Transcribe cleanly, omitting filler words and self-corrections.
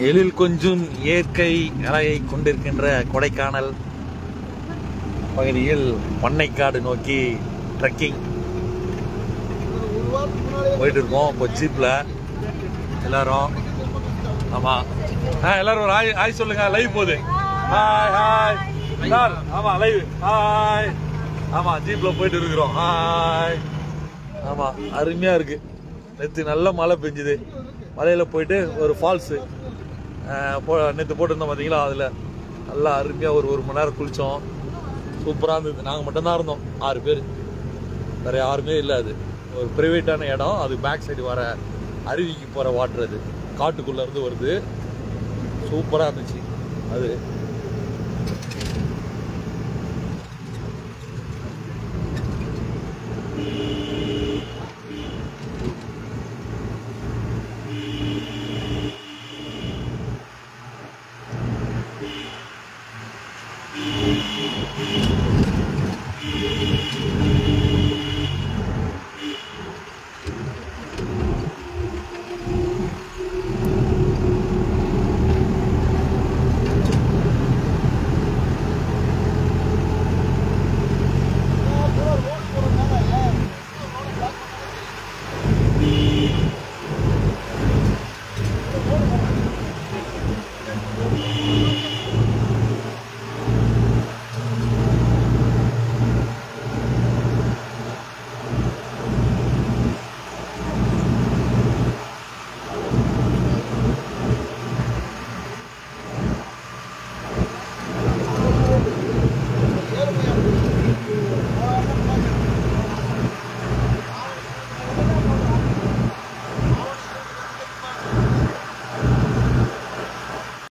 எழில் கொஞ்சம் இயற்கை அழகை கொண்டிருக்கின்ற கொடைக்கானல் பகுதியில் பண்ணைக்காடு நோக்கி ட்ரெக்கிங் போயிட்டு இருக்கோம். இப்போ ஜீப்ல எல்லாரும். ஆமா எல்லாரும் ஒரு ஹாய் சொல்லுங்க. லைவ் போகுது. Hi hi sir. ஆமா லைவ். ஹாய். ஆமா ஜீப்ல போயிட்டு இருக்கிறோம். ஹாய். ஆமா அருமையா இருக்கு. நேற்று நல்ல மழை பெஞ்சுது. மலையில போயிட்டு ஒரு ஃபால்ஸ் நேற்று போட்டிருந்தோம் பார்த்தீங்களா, அதில் நல்லா அருமையாக ஒரு மணி நேரம் குளித்தோம். சூப்பராக இருந்தது. நாங்கள் மட்டும்தான் இருந்தோம், 6 பேர், வேறு யாருமே இல்லை. அது ஒரு ப்ரைவேட்டான இடம். அது பேக் சைடு வர அருவிக்கு போகிற வாட்டர், அது காட்டுக்குள்ளேருந்து வருது. சூப்பராக இருந்துச்சு அது.